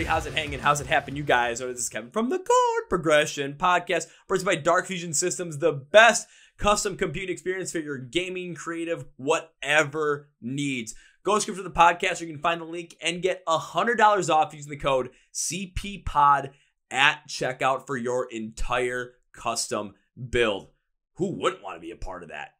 How's it hanging? How's it happen? You guys, this is Kevin from the Chord Progression Podcast, brought to you by Dark Fusion Systems, the best custom computing experience for your gaming, creative, whatever needs. Go to description of the podcast, you can find the link and get $100 off using the code CPPOD at checkout for your entire custom build. Who wouldn't want to be a part of that?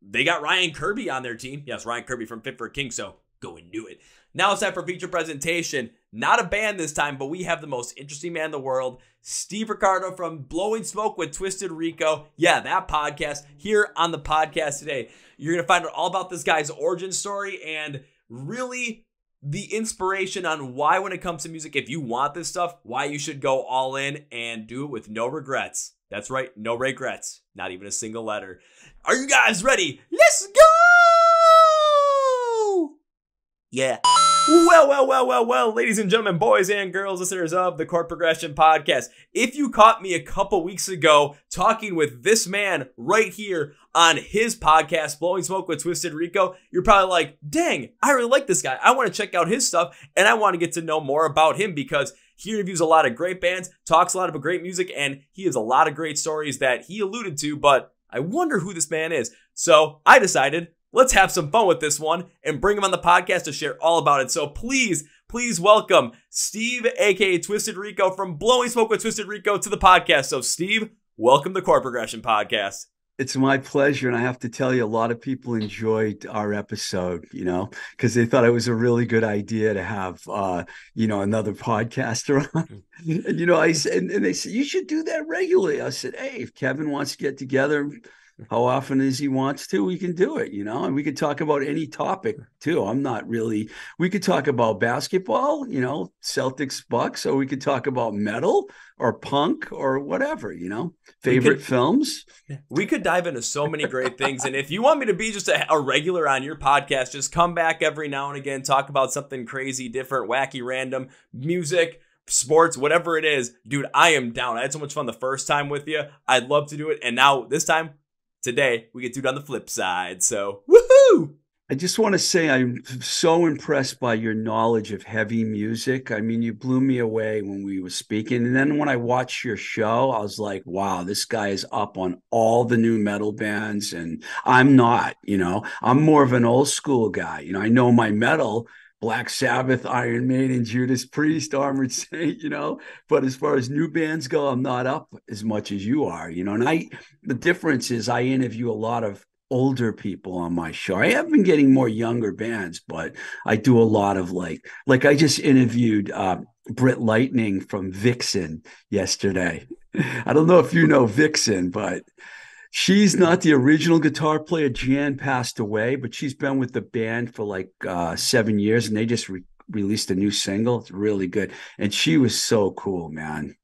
They got Ryan Kirby on their team. Yes, Ryan Kirby from Fit for a King, so go and do it. Now it's time for feature presentation. Not a band this time, but we have the most interesting man in the world, Steve Rico from Blowing Smoke with Twisted Rico. Yeah, that podcast here on the podcast today. You're going to find out all about this guy's origin story and really the inspiration on why, when it comes to music, if you want this stuff, why you should go all in and do it with no regrets. That's right, no regrets. Not even a single letter. Are you guys ready? Let's go! Yeah. Well, ladies and gentlemen, boys and girls, listeners of the Chord Progression Podcast. If you caught me a couple weeks ago talking with this man right here on his podcast, Blowing Smoke with Twisted Rico, you're probably like, dang, I really like this guy. I want to check out his stuff, and I want to get to know more about him because he interviews a lot of great bands, talks a lot of great music, and he has a lot of great stories that he alluded to, but I wonder who this man is. So I decided, let's have some fun with this one and bring him on the podcast to share all about it. So please welcome Steve, aka Twisted Rico from Blowing Smoke with Twisted Rico to the podcast. So Steve, welcome to the Chord Progression Podcast. It's my pleasure. And I have to tell you, a lot of people enjoyed our episode, because they thought it was a really good idea to have, another podcaster on. And, I said, and they said, you should do that regularly. I said, hey, if Kevin wants to get together, how often as he wants to, we can do it, and we could talk about any topic too. We could talk about basketball, Celtics, Bucks, or we could talk about metal or punk or whatever, favorite films. We could dive into so many great things. And if you want me to be just a regular on your podcast, just come back every now and again, talk about something crazy, different, wacky, random, music, sports, whatever it is, dude, I am down. I had so much fun the first time with you. I'd love to do it. And now this time, today, we get to do it on the flip side. So, woohoo! I just want to say I'm so impressed by your knowledge of heavy music. I mean, you blew me away when we were speaking. And then when I watched your show, I was like, wow, this guy is up on all the new metal bands. And I'm not, I'm more of an old school guy. I know my metal, Black Sabbath, Iron Maiden, Judas Priest, Armored Saint, but as far as new bands go, I'm not up as much as you are, and the difference is I interview a lot of older people on my show. I have been getting more younger bands, but I do a lot of like I just interviewed Britt Lightning from Vixen yesterday. I don't know if you know Vixen, but she's not the original guitar player. Jan passed away, but she's been with the band for like 7 years, and they just released a new single. It's really good. And she was so cool, man.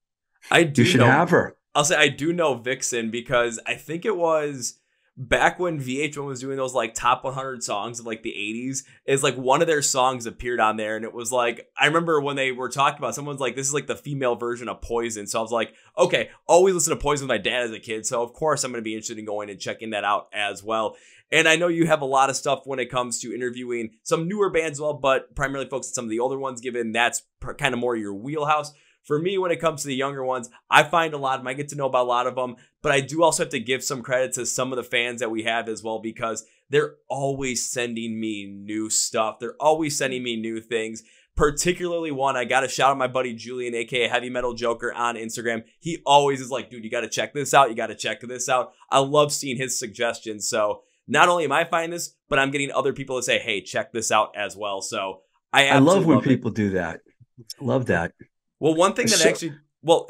You should have her. I'll say I do know Vixen because I think it was back when VH1 was doing those like top 100 songs of like the 80s, is like one of their songs appeared on there. And it was like, I remember when they were talking about, someone's like, this is like the female version of Poison. So I was like, okay, always listen to Poison with my dad as a kid. So of course I'm going to be interested in going and checking that out as well. And I know you have a lot of stuff when it comes to interviewing some newer bands as well, but primarily focused on some of the older ones, given that's kind of more your wheelhouse. For me, when it comes to the younger ones, I find a lot of them. I get to know about a lot of them, but I do also have to give some credit to some of the fans that we have as well, because they're always sending me new stuff. They're always sending me new things. Particularly one, I got to shout out my buddy Julian, aka Heavy Metal Joker on Instagram. He always is like, dude, you got to check this out. You got to check this out. I love seeing his suggestions. So not only am I finding this, but I'm getting other people to say, hey, check this out as well. So I love when people do that. Love that. Well, one thing that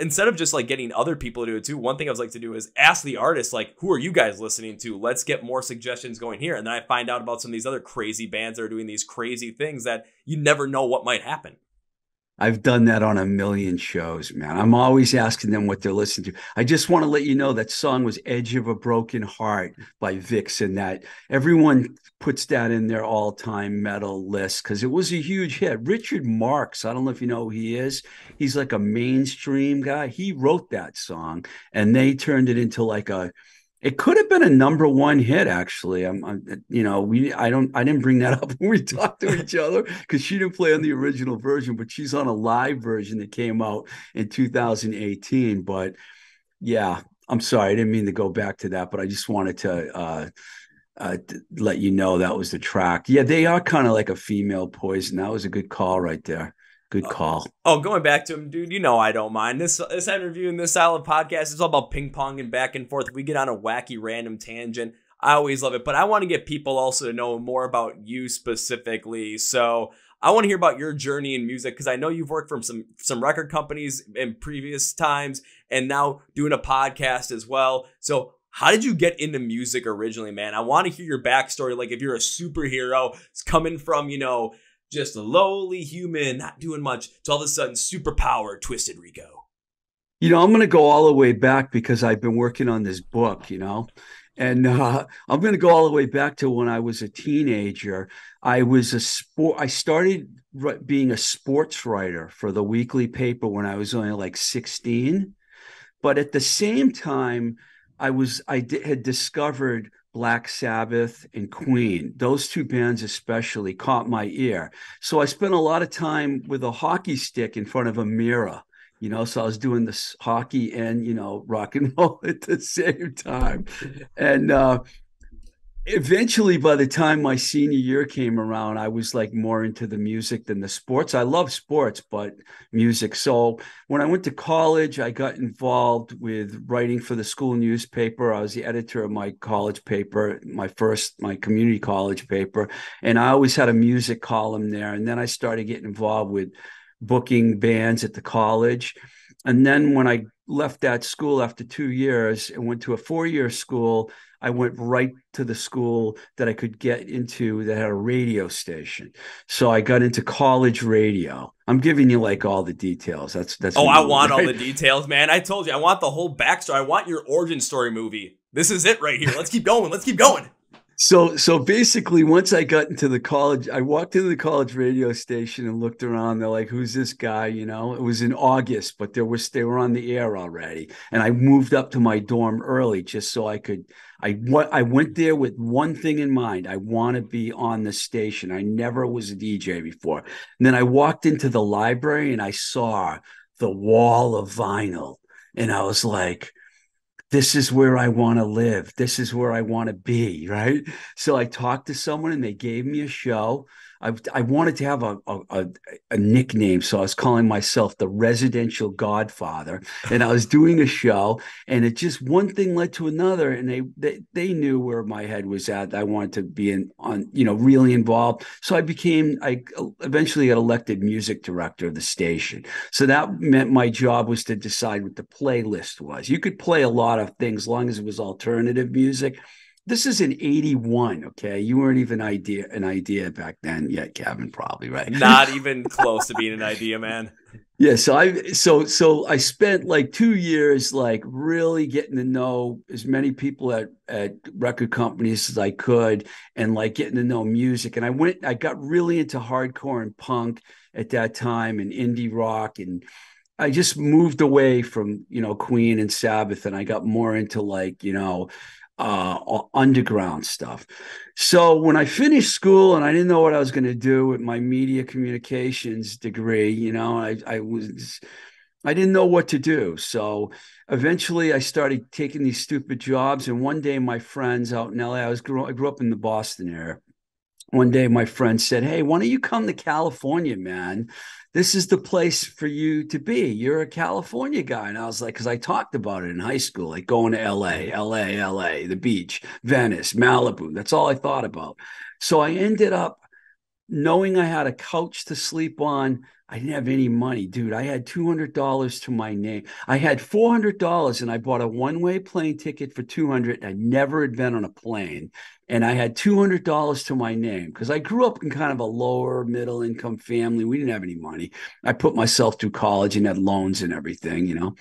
instead of just like getting other people to do it too, one thing I would like to do is ask the artists, like, who are you guys listening to? Let's get more suggestions going here. And then I find out about some of these other crazy bands that are doing these crazy things that you never know what might happen. I've done that on a million shows, man. I'm always asking them what they're listening to. I just want to let you know that song was Edge of a Broken Heart by Vixen. That everyone puts that in their all-time metal list because it was a huge hit. Richard Marx, I don't know if you know who he is. He's like a mainstream guy. He wrote that song, and they turned it into like a It could have been a number one hit, actually. I didn't bring that up when we talked to each other because she didn't play on the original version, but she's on a live version that came out in 2018. But yeah, I'm sorry, I didn't mean to go back to that, but I just wanted to let you know that was the track. Yeah, they are kind of like a female Poison. That was a good call right there. Good call. Oh, going back to him, dude, you know I don't mind. This interview and this style of podcast is all about ping pong and back and forth. We get on a wacky random tangent. I always love it, but I want to get people also to know more about you specifically. So I want to hear about your journey in music because I know you've worked from some record companies in previous times and now doing a podcast as well. So how did you get into music originally, man? I want to hear your backstory. Like if you're a superhero, it's coming from, just a lowly human, not doing much, to all of a sudden superpower, Twisted Rico. I'm going to go all the way back because I've been working on this book, and I'm going to go all the way back to when I was a teenager. I started being a sports writer for the weekly paper when I was only like 16. But at the same time, had discovered Black Sabbath and Queen. Those two bands especially caught my ear. So I spent a lot of time with a hockey stick in front of a mirror, so I was doing this hockey and, rock and roll at the same time. And eventually, by the time my senior year came around, I was like more into the music than the sports. I love sports, but music. So when I went to college, I got involved with writing for the school newspaper. I was the editor of my college paper, my community college paper. And I always had a music column there. And then I started getting involved with booking bands at the college. And then when I left that school after 2 years and went to a 4-year school, I went right to the school that I could get into that had a radio station. So I got into college radio. I'm giving you like all the details. That's Oh, I want all the details, man. I told you, I want the whole backstory. I want your origin story movie. This is it right here. Let's keep going. Let's keep going. So basically, once I got into the college, I walked into the college radio station and looked around. They're like, "Who's this guy?" It was in August, but they were on the air already. And I moved up to my dorm early just so I could. I went there with one thing in mind. I want to be on the station. I never was a DJ before. And then I walked into the library and I saw the wall of vinyl, and I was like, this is where I want to live. This is where I want to be, right? So I talked to someone and they gave me a show. I wanted to have a nickname, so I was calling myself the Residential Godfather. And I was doing a show, and it just one thing led to another, and they knew where my head was at. I wanted to be really involved. So I eventually got elected music director of the station. So that meant my job was to decide what the playlist was. You could play a lot of things as long as it was alternative music. This is in 81, okay? You weren't even an idea back then yet, Kevin, probably, right? Not even close to being an idea, man. Yeah, so I spent like 2 years like really getting to know as many people at record companies as I could and like getting to know music. And I got really into hardcore and punk at that time and indie rock, and I just moved away from, Queen and Sabbath, and I got more into like, underground stuff. So when I finished school and I didn't know what I was going to do with my media communications degree, I didn't know what to do. So eventually I started taking these stupid jobs. And one day my friends out in LA, I grew up in the Boston area. One day my friend said, "Hey, why don't you come to California, man? This is the place for you to be. You're a California guy." And I was like, because I talked about it in high school, like going to LA, the beach, Venice, Malibu. That's all I thought about. So I ended up knowing I had a couch to sleep on. I didn't have any money, dude. I had $200 to my name. I had $400 and I bought a one-way plane ticket for $200. I never had been on a plane. And I had $200 to my name because I grew up in kind of a lower middle income family. We didn't have any money. I put myself through college and had loans and everything.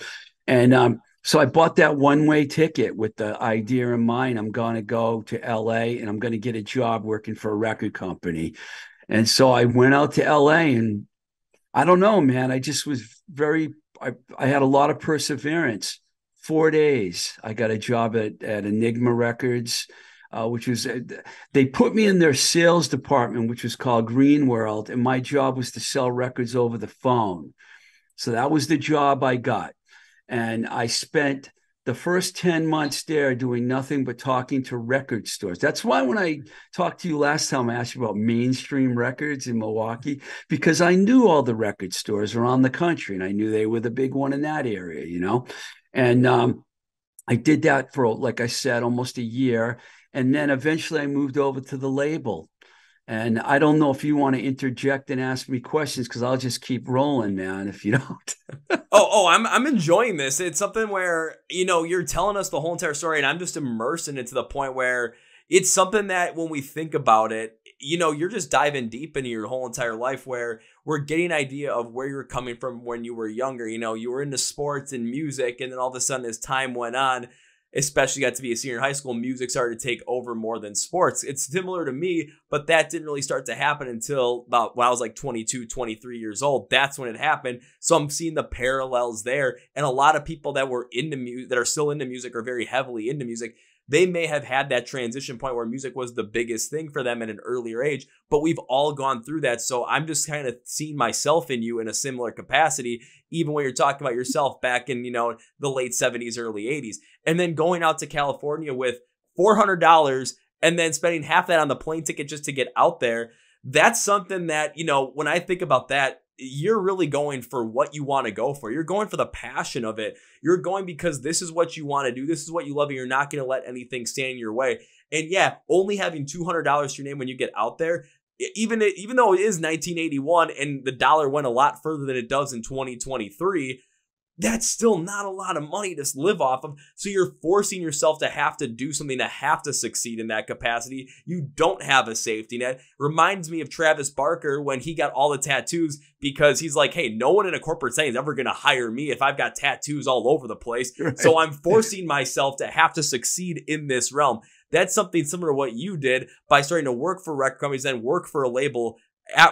And so I bought that one-way ticket with the idea in mind. I'm going to go to LA and I'm going to get a job working for a record company. And so I went out to LA, and I don't know, man. I just was I had a lot of perseverance. 4 days. I got a job at Enigma Records, which was, they put me in their sales department, which was called Green World. And my job was to sell records over the phone. So that was the job I got. And I spent the first 10 months there doing nothing but talking to record stores. That's why when I talked to you last time, I asked you about mainstream records in Milwaukee, because I knew all the record stores around the country and I knew they were the big one in that area, you know? And I did that for, like I said, almost a year. And then eventually I moved over to the label. And I don't know if you want to interject and ask me questions, because I'll just keep rolling, man, if you don't. I'm enjoying this. It's something where, you know, you're telling us the whole entire story and I'm just immersing it to the point where it's something that when we think about it, you know, you're just diving deep into your whole entire life, where we're getting an idea of where you're coming from when you were younger. You know, you were into sports and music, and then all of a sudden as time went on, especially got to be a senior in high school, music started to take over more than sports. It's similar to me, but that didn't really start to happen until about when I was like 22, 23 years old. That's when it happened. So I'm seeing the parallels there. And a lot of people that were into music, that are still into music, or very heavily into music, they may have had that transition point where music was the biggest thing for them at an earlier age, but we've all gone through that. So I'm just kind of seeing myself in you in a similar capacity, even when you're talking about yourself back in, you know, the late 70s, early 80s, and then going out to California with $400 and then spending half that on the plane ticket just to get out there. That's something that, you know, when I think about that, you're really going for what you want to go for. You're going for the passion of it. You're going because this is what you want to do. This is what you love, and you're not going to let anything stand in your way. And yeah, only having $200 to your name when you get out there, even though it is 1981 and the dollar went a lot further than it does in 2023, that's still not a lot of money to live off of. So you're forcing yourself to have to do something, to have to succeed in that capacity. You don't have a safety net. Reminds me of Travis Barker when he got all the tattoos, because he's like, hey, no one in a corporate setting is ever going to hire me if I've got tattoos all over the place. Right. So I'm forcing myself to have to succeed in this realm. That's something similar to what you did by starting to work for record companies, then work for a label,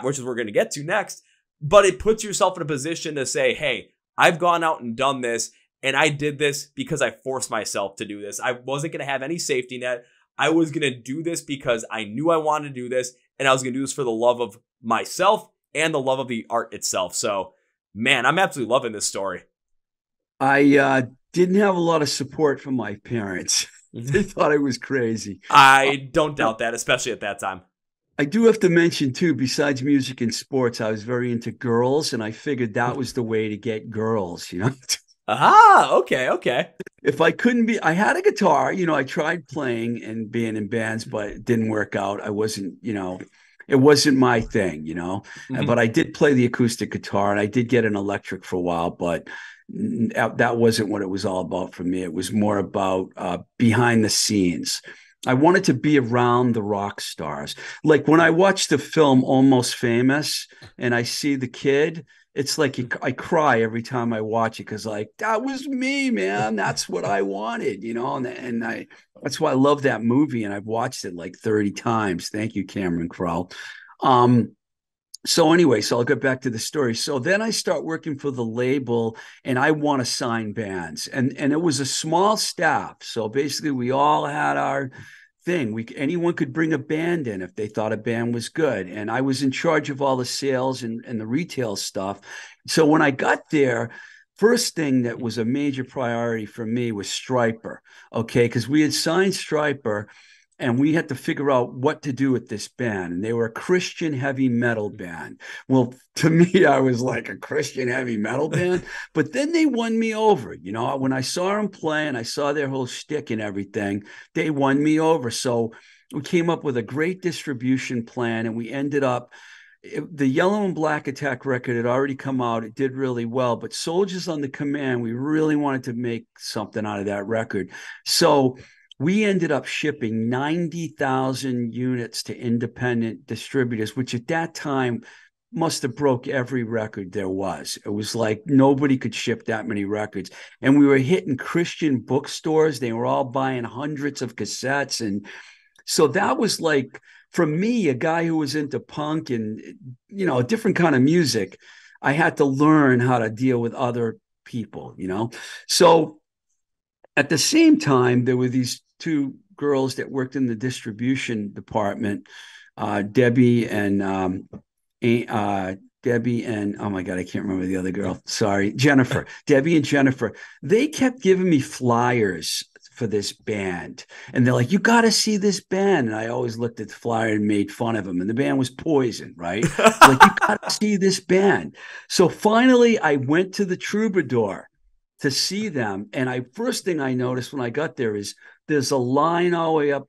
which is we're going to get to next. But it puts yourself in a position to say, hey, I've gone out and done this, and I did this because I forced myself to do this. I wasn't going to have any safety net. I was going to do this because I knew I wanted to do this, and I was going to do this for the love of myself and the love of the art itself. So, man, I'm absolutely loving this story. I didn't have a lot of support from my parents. They thought I was crazy. I don't doubt that, especially at that time. I do have to mention, too, besides music and sports, I was very into girls, and I figured that was the way to get girls, you know? Okay. If I couldn't be, I had a guitar, you know, I tried playing and being in bands, but it didn't work out. I wasn't, you know, it wasn't my thing, you know? Mm-hmm. But I did play the acoustic guitar, and I did get an electric for a while, but that wasn't what it was all about for me. It was more about behind the scenes. I wanted to be around the rock stars. Like when I watch the film Almost Famous and I see the kid, it's like I cry every time I watch it, because like, that was me, man. That's what I wanted, you know? And that's why I love that movie. And I've watched it like 30 times. Thank you, Cameron Crowe. So anyway, so I'll get back to the story. So then I start working for the label, and I want to sign bands. And it was a small staff. So basically we all had our thing. Anyone could bring a band in if they thought a band was good. And I was in charge of all the sales and the retail stuff. So when I got there, first thing that was a major priority for me was Stryper. Okay, because we had signed Stryper, and we had to figure out what to do with this band. And they were a Christian heavy metal band. Well, to me, I was like, a Christian heavy metal band? But then they won me over. You know, when I saw them play and I saw their whole shtick and everything, they won me over. So we came up with a great distribution plan, and we ended up, the Yellow and Black Attack record had already come out. It did really well. But Soldiers on the Command, we really wanted to make something out of that record. So we ended up shipping 90,000 units to independent distributors, which at that time must have broke every record there was. It was like nobody could ship that many records. And we were hitting Christian bookstores. They were all buying hundreds of cassettes. And so that was like, for me, a guy who was into punk and, you know, a different kind of music, I had to learn how to deal with other people, you know? So At the same time, there were these two girls that worked in the distribution department, Debbie and Debbie and oh my God, I can't remember the other girl. Sorry, Jennifer. Debbie and Jennifer. They kept giving me flyers for this band, and they're like, "You got to see this band." And I always looked at the flyer and made fun of them. And the band was Poison, right? Like, you got to see this band. So finally, I went to the Troubadour to see them, and first thing I noticed when I got there is there's a line all the way up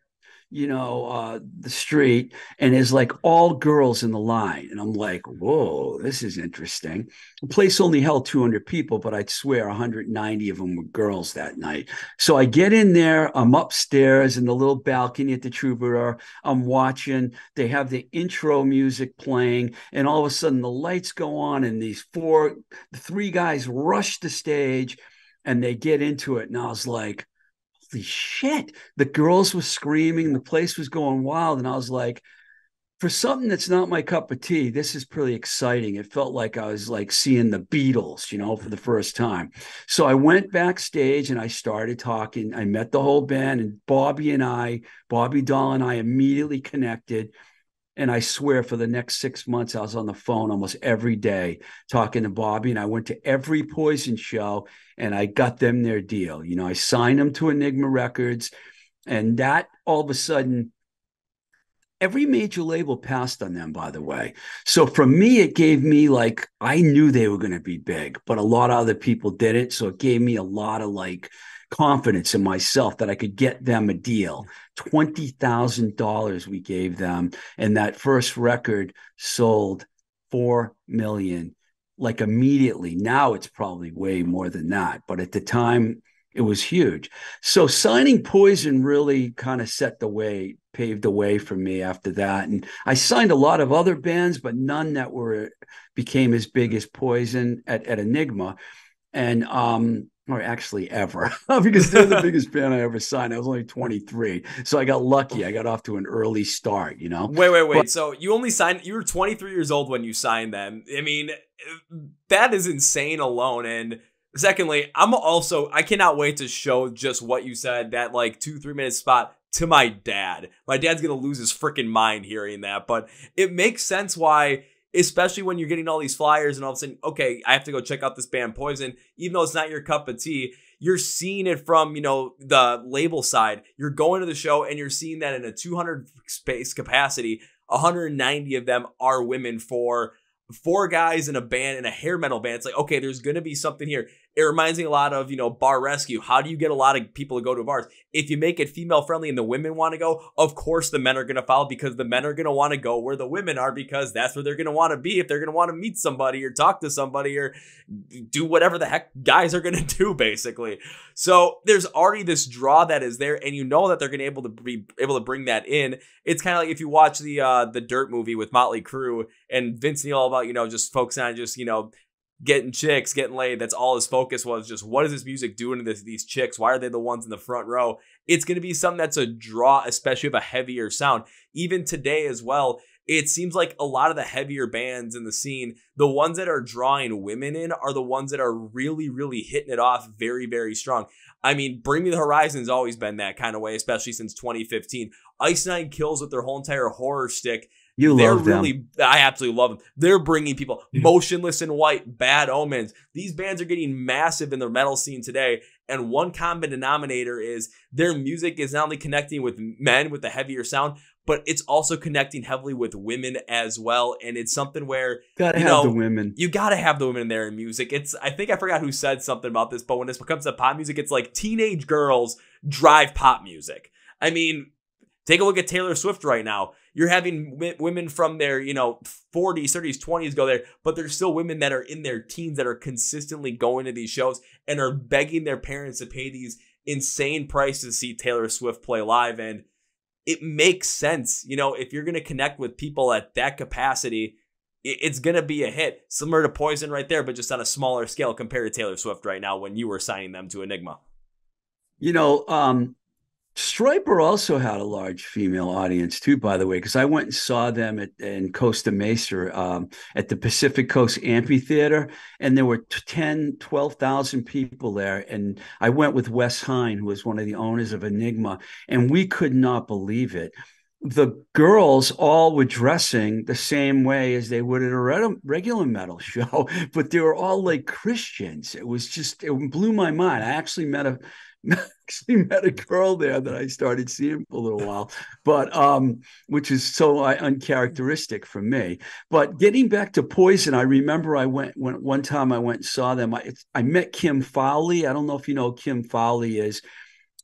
the street, and there's like all girls in the line. And I'm like, whoa, this is interesting. The place only held 200 people, but I'd swear 190 of them were girls that night. So I get in there, I'm upstairs in the little balcony at the Troubadour. I'm watching, they have the intro music playing, and all of a sudden the lights go on, and three guys rush the stage and they get into it. And I was like, holy shit, the girls were screaming, the place was going wild. And I was like, for something that's not my cup of tea, this is pretty exciting. It felt like I was like seeing the Beatles, for the first time. So I went backstage and I started talking. I met the whole band, and Bobby Dahl and I immediately connected. And I swear for the next 6 months, I was on the phone almost every day talking to Bobby. And I went to every Poison show and I got them their deal. I signed them to Enigma Records. And that all of a sudden, every major label passed on them, by the way. So for me, it gave me I knew they were going to be big, but a lot of other people didn't. So it gave me a lot of confidence in myself that I could get them a deal. $20,000 we gave them. And that first record sold 4 million, immediately. Now it's probably way more than that. But at the time, it was huge. So signing Poison really kind of paved the way for me after that. And I signed a lot of other bands, but none that became as big as Poison at Enigma. And, or actually ever, because they're the biggest band I ever signed. I was only 23. So I got lucky. I got off to an early start, Wait. But, so you were 23 years old when you signed them. I mean, that is insane alone. And secondly, I cannot wait to show just what you said, that 2-3 minute spot, to my dad. My dad's going to lose his freaking mind hearing that, but it makes sense why, especially when you're getting all these flyers and all of a sudden, okay, I have to go check out this band Poison, even though it's not your cup of tea. You're seeing it from, the label side. You're going to the show and you're seeing that in a 200 space capacity, 190 of them are women for 4 guys in a band, in a hair metal band. It's like, okay, there's going to be something here. It reminds me a lot of, Bar Rescue. How do you get a lot of people to go to bars? If you make it female friendly and the women want to go, of course the men are going to follow, because the men are going to want to go where the women are, because that's where they're going to want to be if they're going to want to meet somebody or talk to somebody or do whatever the heck guys are going to do, basically. So there's already this draw that is there, and that they're going to be able to bring that in. It's kind of like if you watch the Dirt movie with Motley Crue and Vince Neil, about, just focusing on just, getting chicks, getting laid. That's all his focus was, just what is this music doing to these chicks? Why are they the ones in the front row? It's going to be something that's a draw, especially of a heavier sound. Even today as well, it seems like a lot of the heavier bands in the scene, the ones that are drawing women in are the ones that are really, really hitting it off very, very strong. I mean, Bring Me the Horizon's always been that kind of way, especially since 2015. Ice Nine Kills with their whole entire horror shtick. They're really, I absolutely love them. They're bringing people. Motionless in White, Bad Omens. These bands are getting massive in the metal scene today. And one common denominator is their music is not only connecting with men with the heavier sound, but it's also connecting heavily with women as well. And it's something where gotta have the women. You gotta have the women in there in music. I think I forgot who said something about this, but when this comes to pop music, it's like teenage girls drive pop music. I mean, take a look at Taylor Swift right now. You're having women from their, 40s, 30s, 20s go there, but there's still women that are in their teens that are consistently going to these shows and are begging their parents to pay these insane prices to see Taylor Swift play live. And it makes sense. If you're going to connect with people at that capacity, it's going to be a hit. Similar to Poison right there, but just on a smaller scale compared to Taylor Swift right now when you were signing them to Enigma. Stryper also had a large female audience too, by the way, because I went and saw them in Costa Mesa at the Pacific Coast Amphitheater, and there were 10, 12,000 people there. And I went with Wes Hine, who was one of the owners of Enigma, and we could not believe it. The girls all were dressing the same way as they would at a regular metal show, but they were all like Christians. It blew my mind. I actually met a girl there that I started seeing for a little while, but which is so uncharacteristic for me. But getting back to Poison, I remember one time I went and saw them. I met Kim Fowley. I don't know if you know who Kim Fowley is.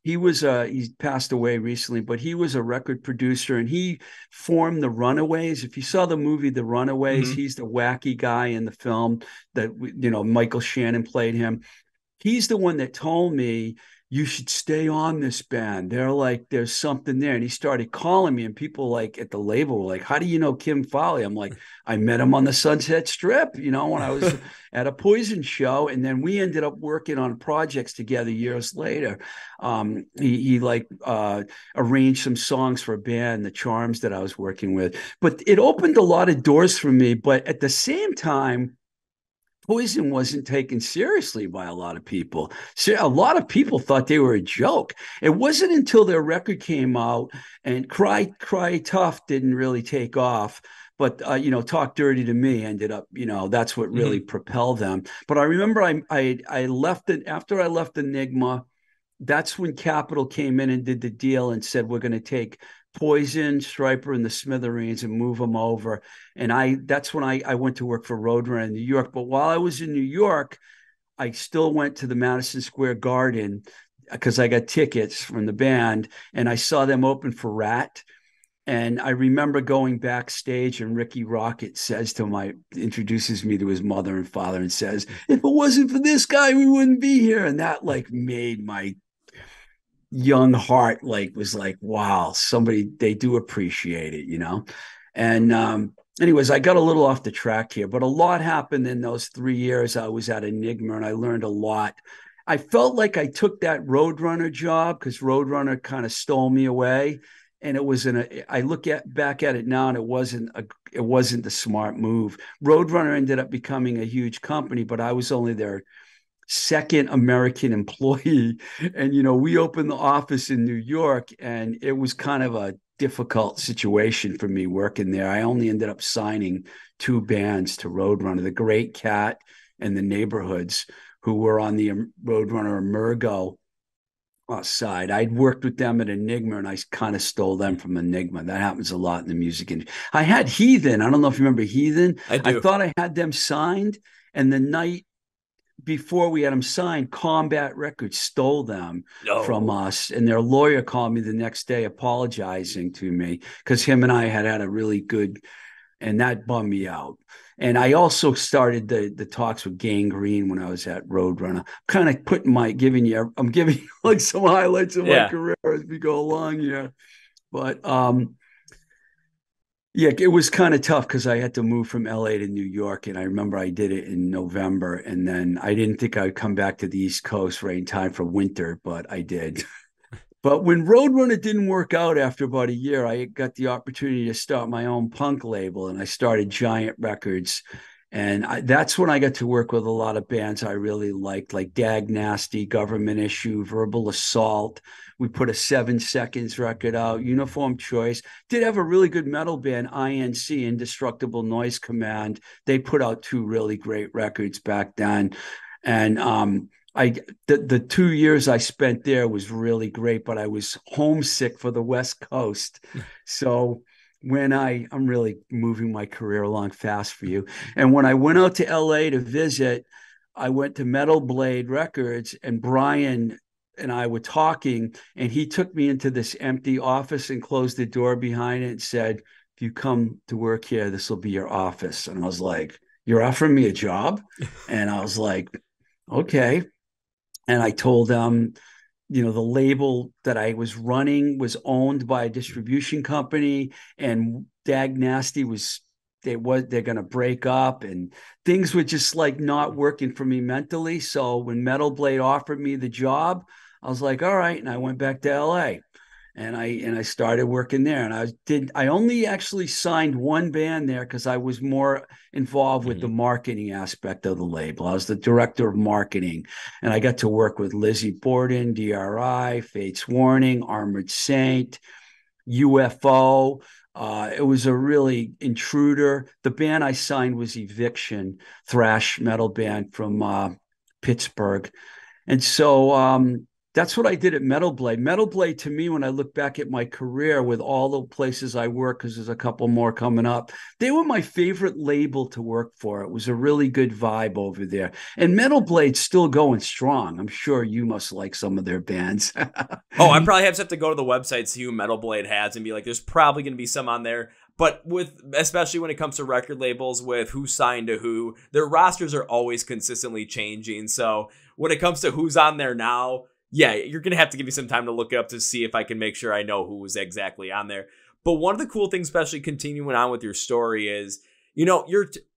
He passed away recently, but he was a record producer and he formed the Runaways. If you saw the movie The Runaways, he's the wacky guy in the film that, Michael Shannon played him. He's the one that told me, you should stay on this band. They're like, there's something there. And he started calling me, and people like at the label were like, how do you know Kim Fowley? I'm like, I met him on the Sunset Strip, when I was at a Poison show. And then we ended up working on projects together years later. He arranged some songs for a band, The Charms, that I was working with. But it opened a lot of doors for me. But at the same time, Poison wasn't taken seriously by a lot of people. So a lot of people thought they were a joke. It wasn't until their record came out and Cry Tough didn't really take off. But, Talk Dirty to Me ended up, that's what really propelled them. But I remember I left it after I left Enigma. That's when Capitol came in and did the deal and said, we're going to take Poison, Stryper, and the Smithereens and move them over. And that's when I went to work for Roadrunner in New York. But while I was in New York, I still went to the Madison Square Garden because I got tickets from the band, and I saw them open for Rat. And I remember going backstage, and Ricky Rocket introduces me to his mother and father and says, if it wasn't for this guy, we wouldn't be here. And that made my young heart was like, wow, they do appreciate it. And anyways, I got a little off the track here, but a lot happened in those 3 years I was at Enigma, and I learned a lot. I felt like I took that Roadrunner job because Roadrunner kind of stole me away. And I look back at it now, and it wasn't the smart move. Roadrunner ended up becoming a huge company, but I was only their second American employee. And, we opened the office in New York, and it was kind of a difficult situation for me working there. I only ended up signing 2 bands to Roadrunner, the Great Cat and the Neighborhoods, who were on the Roadrunner Emergo side. I'd worked with them at Enigma, and I kind of stole them from Enigma. That happens a lot in the music industry. I had Heathen. I don't know if you remember Heathen. I do. I thought I had them signed, and the night before we had them signed, Combat Records stole them from us. And their lawyer called me the next day apologizing to me because him and I had a really good, and that bummed me out. And I also started the talks with Gang Green when I was at Roadrunner. Kind of I'm giving you like some highlights of my career as we go along here. But yeah, it was kind of tough because I had to move from LA to New York. And I remember I did it in November. And then I didn't think I'd come back to the East Coast right in time for winter, but I did. But when Roadrunner didn't work out after about a year, I got the opportunity to start my own punk label, and I started Giant Records. And that's when I got to work with a lot of bands I really liked, like Dag Nasty, Government Issue, Verbal Assault. We put a 7 Seconds record out, Uniform Choice. Did have a really good metal band, INC, Indestructible Noise Command. They put out 2 really great records back then. And the 2 years I spent there was really great, but I was homesick for the West Coast. So when I'm really moving my career along fast for you. And when I went out to LA to visit, I went to Metal Blade Records, and Brian and I were talking, and he took me into this empty office and closed the door behind it and said, if you come to work here, this will be your office. And I was like, you're offering me a job? And I was like, okay. And I told them, the label that I was running was owned by a distribution company, and Dag Nasty they're going to break up, and things were just like not working for me mentally. So when Metal Blade offered me the job, I was like, all right. And I went back to LA. I started working there. And I only actually signed one band there because I was more involved with the Mhm. marketing aspect of the label. I was the director of marketing, and I got to work with Lizzie Borden, DRI, Fates Warning, Armored Saint, UFO. It was a really intruder. The band I signed was Eviction, thrash metal band from Pittsburgh. And so that's what I did at Metal Blade. Metal Blade, to me, when I look back at my career with all the places I work, because there's a couple more coming up, they were my favorite label to work for. It was a really good vibe over there. And Metal Blade's still going strong. I'm sure you must like some of their bands. Oh, I probably have to go to the website, see who Metal Blade has, and be like, there's probably going to be some on there. But especially when it comes to record labels, with who signed to who, their rosters are always consistently changing. So when it comes to who's on there now, yeah, you're going to have to give me some time to look it up to see if I can make sure I know who was exactly on there. But one of the cool things, especially continuing on with your story, is,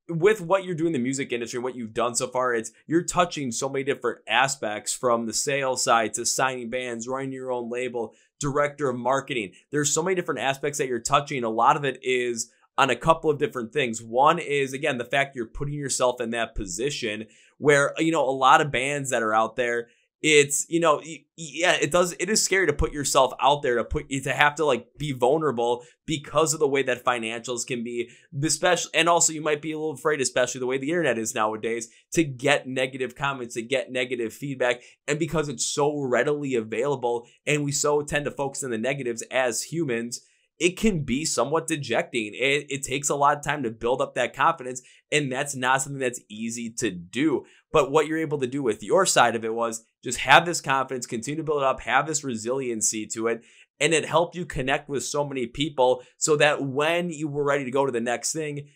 with what you're doing in the music industry, what you've done so far, you're touching so many different aspects, from the sales side to signing bands, running your own label, director of marketing. There's so many different aspects that you're touching. A lot of it is on a couple of different things. One is, again, the fact you're putting yourself in that position where, a lot of bands that are out there, it's, it is scary to put yourself out there, to have to like be vulnerable because of the way that financials can be, especially, and also you might be a little afraid, especially the way the internet is nowadays, to get negative comments, to get negative feedback. And because it's so readily available and we so tend to focus on the negatives as humans, it can be somewhat dejecting. It takes a lot of time to build up that confidence, and that's not something that's easy to do. But what you're able to do with your side of it was just have this confidence, continue to build it up, have this resiliency to it, and it helped you connect with so many people so that when you were ready to go to the next thing,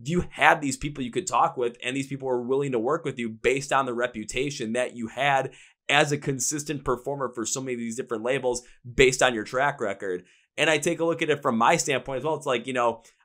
you had these people you could talk with, and these people were willing to work with you based on the reputation that you had as a consistent performer for so many of these different labels based on your track record. And I take a look at it from my standpoint as well. It's like,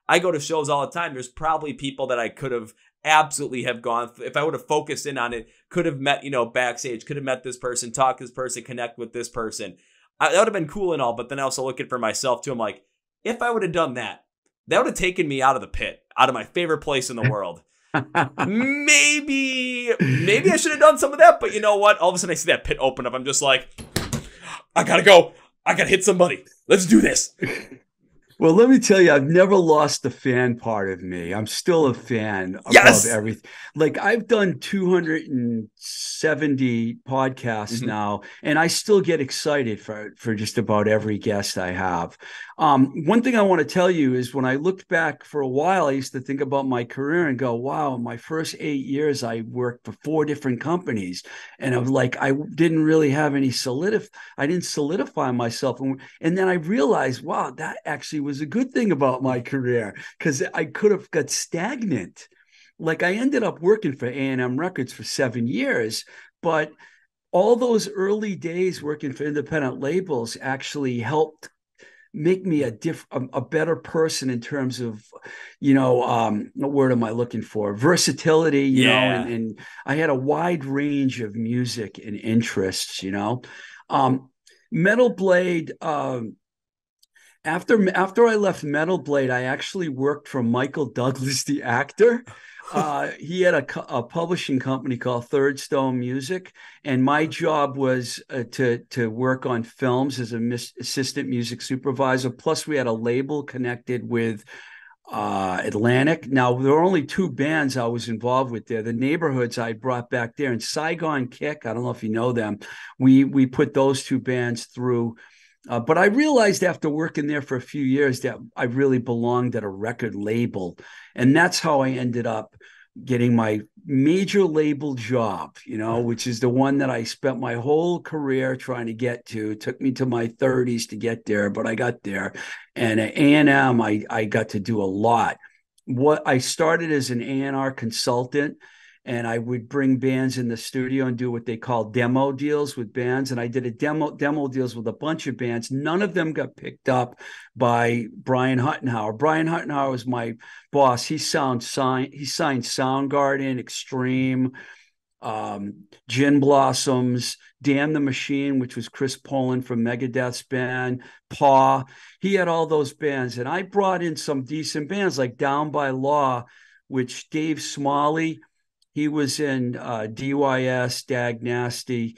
I go to shows all the time. There's probably people that I could have absolutely have gone, if I would have focused in on it, could have met, backstage, could have met this person, talk to this person, connect with this person. That would have been cool and all. But then I also look at it for myself too. I'm like, if I would have done that, that would have taken me out of the pit, out of my favorite place in the world. Maybe I should have done some of that. But you know what? All of a sudden I see that pit open up. I'm just like, I gotta go. I gotta hit somebody. Let's do this. Well, let me tell you, I've never lost the fan part of me. I'm still a fan Yes! above everything. Like, I've done 270 podcasts now, and I still get excited for just about every guest I have. One thing I want to tell you is, when I looked back for a while, I used to think about my career and go, wow, in my first 8 years, I worked for 4 different companies. And I was like, I didn't really have any I didn't solidify myself. And then I realized, wow, that actually was a good thing about my career, because I could have got stagnant. Like, I ended up working for A&M Records for 7 years, but all those early days working for independent labels actually helped make me a better person in terms of, what word am I looking for? Versatility, and I had a wide range of music and interests, Metal Blade, after I left Metal Blade, I actually worked for Michael Douglas, the actor. He had a publishing company called Third Stone Music, and my job was to work on films as an assistant music supervisor. Plus, we had a label connected with Atlantic. Now, there were only 2 bands I was involved with there. The Neighborhoods I brought back there, and Saigon Kick, I don't know if you know them. We put those 2 bands through. But I realized after working there for a few years that I really belonged at a record label. And that's how I ended up getting my major label job, which is the one that I spent my whole career trying to get to. It took me to my 30s to get there, but I got there. And at A&M, I got to do a lot. What I started as an A&R consultant, and I would bring bands in the studio and do what they call demo deals with bands. And I did a demo deals with a bunch of bands. None of them got picked up by Brian Huttenhauer. Brian Huttenhauer was my boss. He signed Soundgarden, Extreme, Gin Blossoms, Damn the Machine, which was Chris Poland from Megadeth's band, Paw. He had all those bands. And I brought in some decent bands like Down by Law, which Dave Smalley, he was in DYS, Dag Nasty.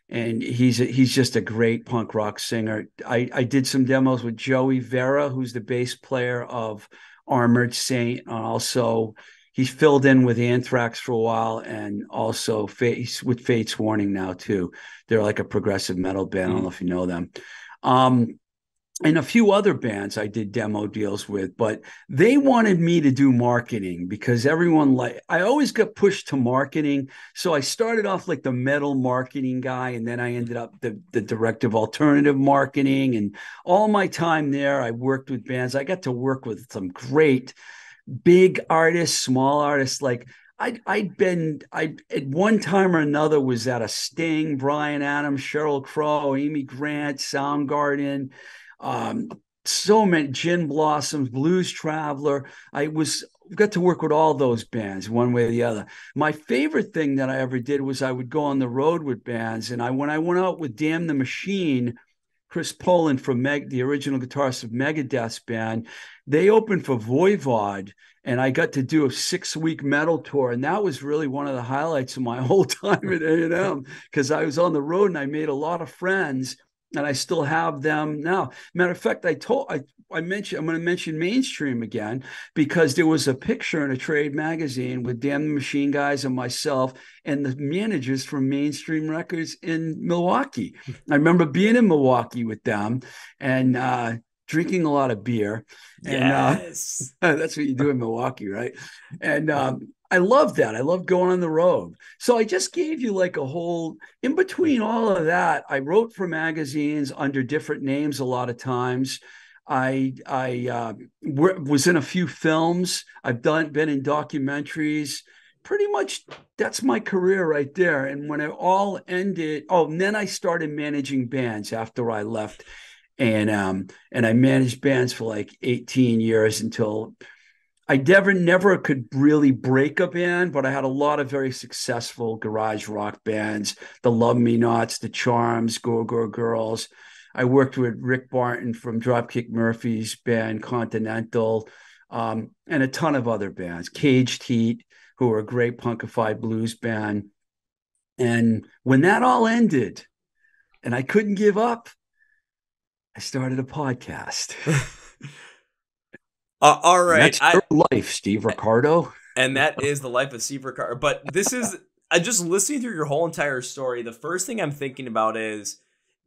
And he's just a great punk rock singer. I did some demos with Joey Vera, who's the bass player of Armored Saint, and also he filled in with Anthrax for a while, and also with Fate's Warning now too. They're like a progressive metal band. I don't know if you know them. And a few other bands I did demo deals with, but they wanted me to do marketing because I always got pushed to marketing. So I started off like the metal marketing guy, and then I ended up the director of alternative marketing. And all my time there, I worked with bands. I got to work with some great big artists, small artists. Like I at one time or another was at a Sting, Bryan Adams, Sheryl Crow, Amy Grant, Soundgarden, so many, Gin Blossoms, Blues Traveler. Got to work with all those bands one way or the other. My favorite thing that I ever did was I would go on the road with bands. And when I went out with Damn the Machine, Chris Poland from the original guitarist of Megadeth's band, they opened for Voivod, and I got to do a 6-week metal tour. And that was really one of the highlights of my whole time at A&M, because I was on the road and I made a lot of friends, and I still have them now. Matter of fact, I'm going to mention Mainstream again, because there was a picture in a trade magazine with Damn the Machine guys and myself and the managers from Mainstream Records in Milwaukee. I remember being in Milwaukee with them and drinking a lot of beer. Yes. And that's what you do in Milwaukee, right? And I love that. I love going on the road. So I just gave you like a whole, in between all of that, I wrote for magazines under different names a lot of times. I was in a few films. I've been in documentaries. Pretty much that's my career right there. And when it all ended, and then I started managing bands after I left. And I managed bands for like 18 years until I never could really break a band, but I had a lot of very successful garage rock bands, the Love Me Nots, the Charms, Go Go Girls. I worked with Rick Barton from Dropkick Murphys band Continental, and a ton of other bands, Caged Heat, who were a great punkified blues band. And when that all ended and I couldn't give up, I started a podcast. All right. And that's your life, Steve Ricardo. And that is the life of Steve Ricardo. But this is, just listening through your whole entire story, the first thing I'm thinking about is,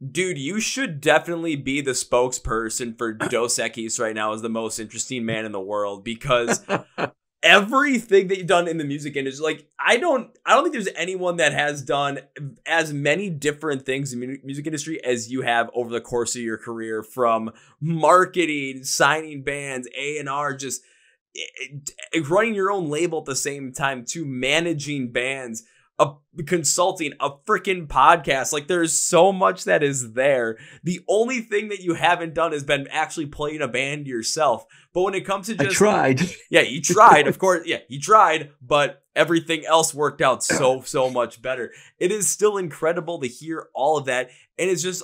dude, you should definitely be the spokesperson for Dos Equis right now as the most interesting man in the world, because everything that you've done in the music industry, like, I don't think there's anyone that has done as many different things in the music industry as you have over the course of your career, from marketing, signing bands, A&R, just running your own label at the same time, to managing bands, consulting, a freaking podcast. Like, there's so much that is there. The only thing that you haven't done has been actually playing a band yourself. But when it comes to just, I tried. Yeah, you tried, of course. Yeah, you tried, but everything else worked out so much better. It is still incredible to hear all of that. And it's just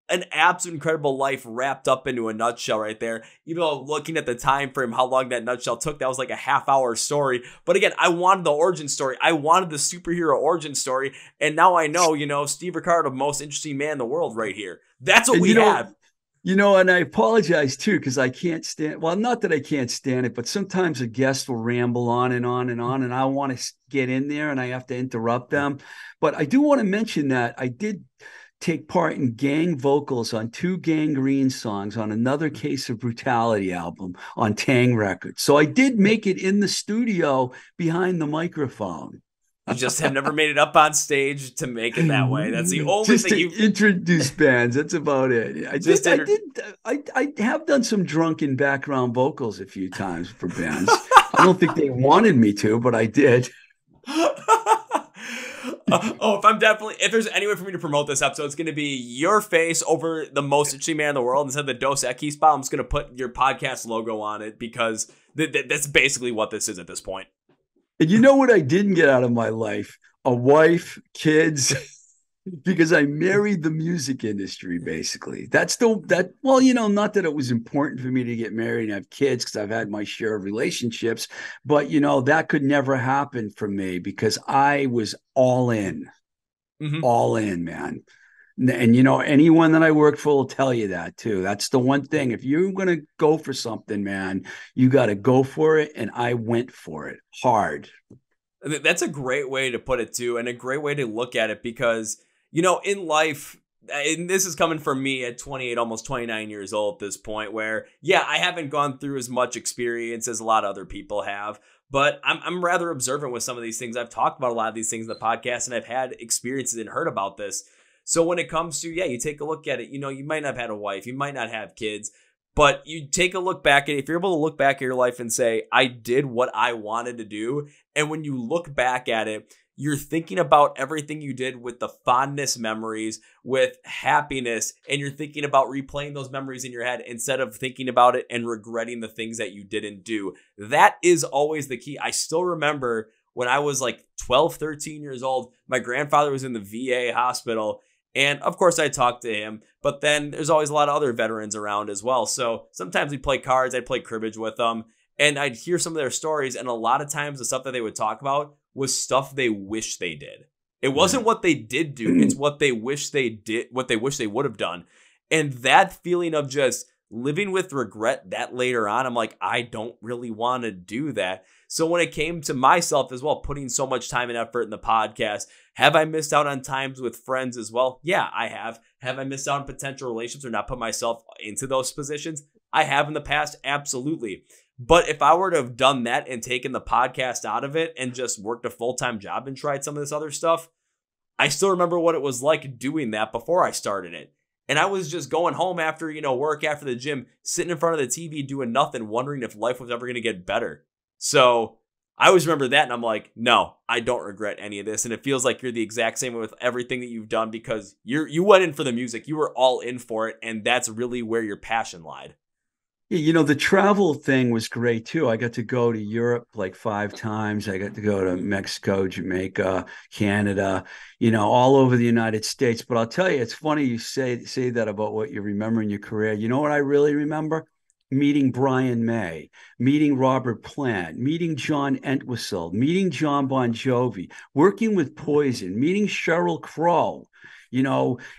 an absolute incredible life wrapped up into a nutshell right there. Even though looking at the time frame, how long that nutshell took, that was like a half-hour story. But again, I wanted the origin story. I wanted the superhero origin story. And now I know, Steve Ricardo, most interesting man in the world right here. That's what we have. And I apologize too, because I can't stand, well, not that I can't stand it, but sometimes a guest will ramble on and on and on, and I want to get in there and I have to interrupt them. But I do want to mention that I did take part in gang vocals on 2 Gangrene songs on Another Case of Brutality album on Tang Records. So I did make it in the studio behind the microphone. You just have never made it up on stage to make it that way. That's the only thing you introduce bands. That's about it. I have done some drunken background vocals a few times for bands. I don't think they wanted me to, but I did. If there's any way for me to promote this episode, it's going to be your face over the most interesting man in the world. Instead of the Dos Equis spot, I'm just going to put your podcast logo on it, because that's basically what this is at this point. And you know what I didn't get out of my life? A wife, kids, because I married the music industry, basically. Well, not that it was important for me to get married and have kids because I've had my share of relationships, but that could never happen for me because I was Mhm. all in, man. And anyone that I worked for will tell you that too. That's the one thing. If you're going to go for something, man, you got to go for it. And I went for it hard. That's a great way to put it too, and a great way to look at it because, in life, and this is coming from me at 28, almost 29 years old at this point, where, yeah, I haven't gone through as much experience as a lot of other people have, but I'm rather observant with some of these things. I've talked about a lot of these things in the podcast, and I've had experiences and heard about this. So when it comes to, yeah, you take a look at it, you might not have had a wife, you might not have kids, but you take a look back at it, if you're able to look back at your life and say, I did what I wanted to do. And when you look back at it, you're thinking about everything you did with the fondness memories, with happiness, and you're thinking about replaying those memories in your head instead of thinking about it and regretting the things that you didn't do. That is always the key. I still remember when I was like 12, 13 years old, my grandfather was in the VA hospital. And of course, I talked to him, but then there's always a lot of other veterans around as well. So sometimes we'd play cards, I'd play cribbage with them, and I'd hear some of their stories. And a lot of times the stuff that they would talk about was stuff they wish they did. It wasn't what they did do, it's what they wish they did, what they wish they would have done. And that feeling of just living with regret that later on, I'm like, I don't really want to do that. So when it came to myself as well, putting so much time and effort in the podcast, have I missed out on times with friends as well? Yeah, I have. Have I missed out on potential relationships or not put myself into those positions? I have in the past, absolutely. But if I were to have done that and taken the podcast out of it and just worked a full-time job and tried some of this other stuff, I still remember what it was like doing that before I started it. And I was just going home after, work, after the gym, sitting in front of the TV doing nothing, wondering if life was ever going to get better. So I always remember that, and I'm like, no, I don't regret any of this. And it feels like you're the exact same way with everything that you've done because you went in for the music. You were all in for it, and that's really where your passion lied. Yeah, the travel thing was great too. I got to go to Europe like 5 times. I got to go to Mexico, Jamaica, Canada, all over the United States. But I'll tell you, it's funny you say that about what you remember in your career. You know what I really remember? Meeting Brian May, meeting Robert Plant, meeting John Entwistle, meeting John Bon Jovi, working with Poison, meeting Sheryl Crow,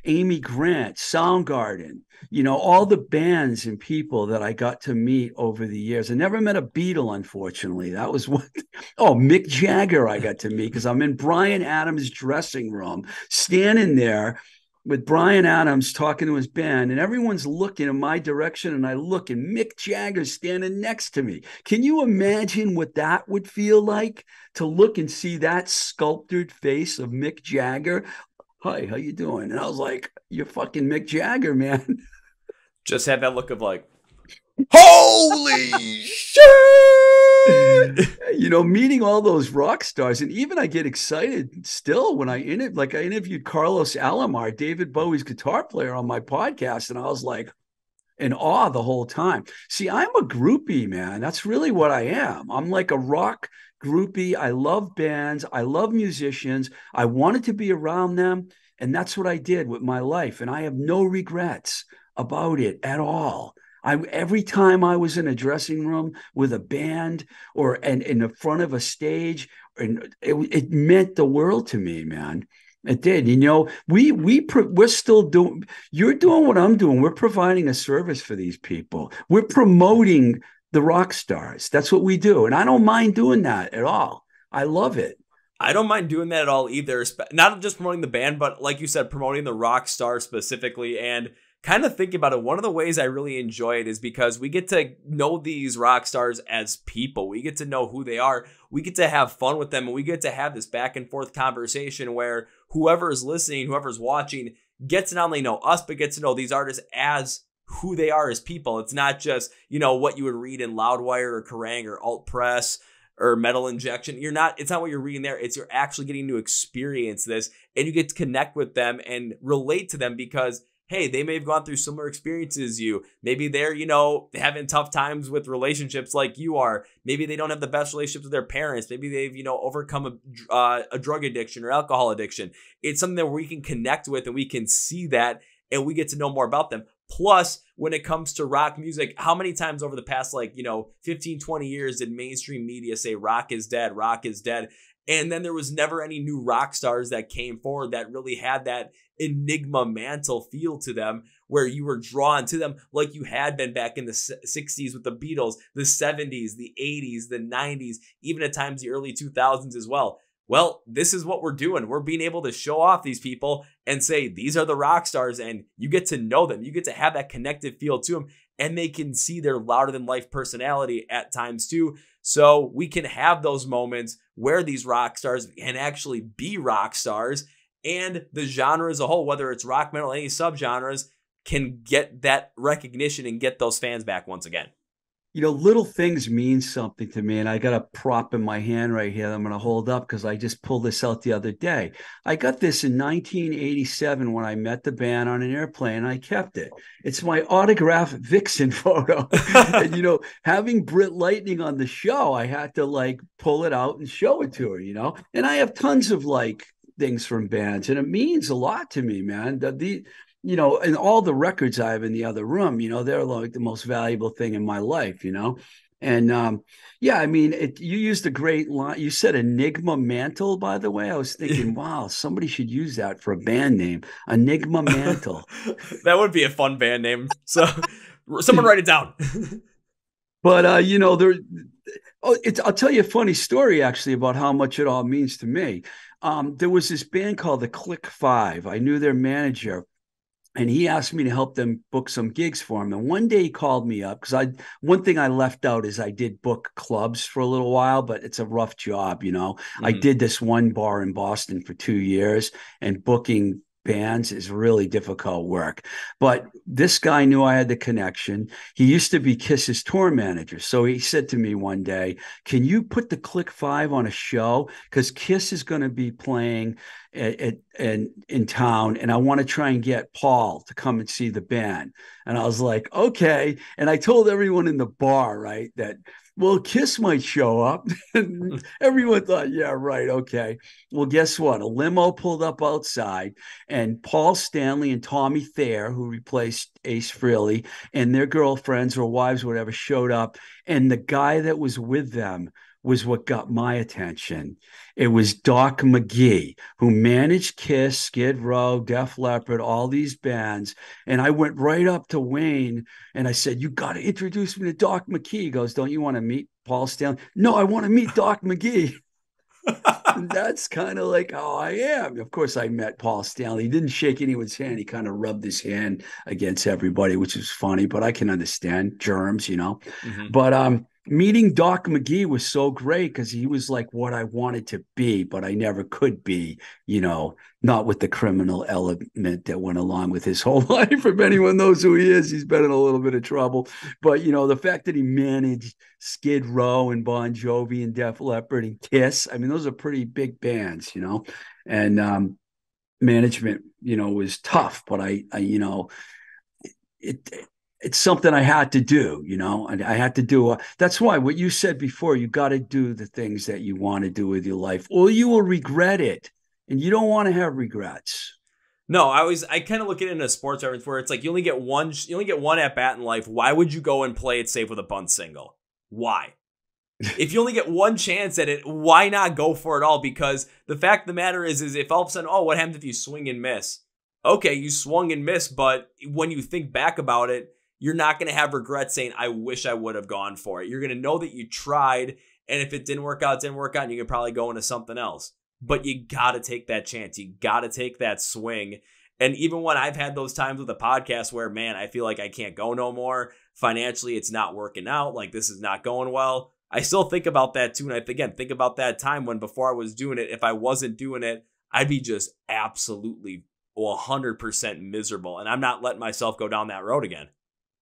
Amy Grant, Soundgarden, all the bands and people that I got to meet over the years. I never met a Beatle, unfortunately. That was what. Oh, Mick Jagger I got to meet because I'm in Bryan Adams' dressing room, standing there with Bryan Adams talking to his band, and everyone's looking in my direction, and I look, and Mick Jagger's standing next to me. Can you imagine what that would feel like to look and see that sculptured face of Mick Jagger? Hi, how you doing? And I was like, you're fucking Mick Jagger, man. Just had that look of like, holy shit! Meeting all those rock stars, and even I get excited still when I interviewed Carlos Alomar, David Bowie's guitar player, on my podcast, and I was like in awe the whole time. See, I'm a groupie, man. That's really what I am. I'm like a rock groupie. I love bands. I love musicians. I wanted to be around them, and that's what I did with my life, and I have no regrets about it at all. Every time I was in a dressing room with a band and in the front of a stage, and it meant the world to me, man. It did. We're still doing. You're doing what I'm doing. We're providing a service for these people. We're promoting the rock stars. That's what we do, and I don't mind doing that at all. I love it. I don't mind doing that at all either. Not just promoting the band, but like you said, promoting the rock star specifically. And kind of thinking about it, one of the ways I really enjoy it is because we get to know these rock stars as people. We get to know who they are. We get to have fun with them, and we get to have this back and forth conversation where whoever is listening, whoever's watching, gets to not only know us, but gets to know these artists as who they are as people. It's not just, what you would read in Loudwire or Kerrang or Alt Press or Metal Injection. It's not what you're reading there. It's you're actually getting to experience this, and you get to connect with them and relate to them because hey, they may have gone through similar experiences as you. Maybe they're, you know, having tough times with relationships like you are. Maybe they don't have the best relationships with their parents. Maybe they've, you know, overcome a drug addiction or alcohol addiction. It's something that we can connect with and we can see that and we get to know more about them. Plus, when it comes to rock music, how many times over the past, 15, 20 years did mainstream media say rock is dead, rock is dead? And then there was never any new rock stars that came forward that really had that Enigma mantle feel to them where you were drawn to them like you had been back in the 60s with the Beatles, the 70s, the 80s, the 90s, even at times the early 2000s as well. Well, this is what we're doing. We're being able to show off these people and say, these are the rock stars, and you get to know them. You get to have that connective feel to them, and they can see their louder than life personality at times too. So we can have those moments where these rock stars can actually be rock stars, and the genre as a whole, whether it's rock, metal, any subgenres, can get that recognition and get those fans back once again. You know, little things mean something to me. And I got a prop in my hand right here that I'm going to hold up because I just pulled this out the other day. I got this in 1987 when I met the band on an airplane. I kept it. It's my autographed Vixen photo. And, you know, having Britt Lightning on the show, I had to pull it out and show it to her, you know. And I have tons of things from bands, and it means a lot to me, man. You know, and all the records I have in the other room, you know, they're like the most valuable thing in my life, you know? And yeah, I mean, you used a great line. You said Enigma Mantle, by the way. I was thinking, wow, somebody should use that for a band name, Enigma Mantle. That would be a fun band name. So someone write it down. But, you know, I'll tell you a funny story, actually, about how much it all means to me. There was this band called the Click Five. I knew their manager. And he asked me to help them book some gigs for him. And one day he called me up because one thing I left out is I did book clubs for a little while, but it's a rough job, you know. Mm-hmm. I did this one bar in Boston for 2 years, and booking bands is really difficult work. But this guy knew I had the connection. He used to be Kiss's tour manager. So he said to me one day, can you put the Click Five on a show? Because Kiss is going to be playing in town, and I want to try and get Paul to come and see the band. And I was like, okay. And I told everyone in the bar, right, that, well, Kiss might show up. And everyone thought, yeah, right, okay. Well, guess what? A limo pulled up outside, and Paul Stanley and Tommy Thayer, who replaced Ace Frehley, and their girlfriends or wives, whatever, showed up. And the guy that was with them was what got my attention. It was Doc McGee, who managed Kiss, Skid Row, Def Leppard, all these bands. And I went right up to Wayne and I said, you got to introduce me to Doc McGee. He goes, don't you want to meet Paul Stanley? No, I want to meet Doc McGee. And that's kind of like how I am. Of course, I met Paul Stanley. He didn't shake anyone's hand. He kind of rubbed his hand against everybody, which is funny, but I can understand germs, you know. Mm-hmm. But meeting Doc McGee was so great because he was like what I wanted to be, but I never could be, you know, not with the criminal element that went along with his whole life. If anyone knows who he is, he's been in a little bit of trouble. But, you know, the fact that he managed Skid Row and Bon Jovi and Def Leppard and Kiss, I mean, those are pretty big bands, you know, and management, you know, was tough, but I you know, it's something I had to do, you know, and I had to do. That's why what you said before, you got to do the things that you want to do with your life, or you will regret it. And you don't want to have regrets. No, I kind of look at it in a sports reference where it's like you only get one at bat in life. Why would you go and play it safe with a bunt single? Why? If you only get one chance at it, why not go for it all? Because the fact of the matter is if all of a sudden, oh, what happens if you swing and miss? Okay, you swung and missed, but when you think back about it, you're not going to have regrets saying, I wish I would have gone for it. You're going to know that you tried, and if it didn't work out, and you can probably go into something else. But you got to take that chance. You got to take that swing. And even when I've had those times with the podcast where, man, I feel like I can't go no more. Financially, it's not working out. Like, this is not going well. I still think about that too. And think about that time when before I was doing it, if I wasn't doing it, I'd be just absolutely 100% miserable. And I'm not letting myself go down that road again.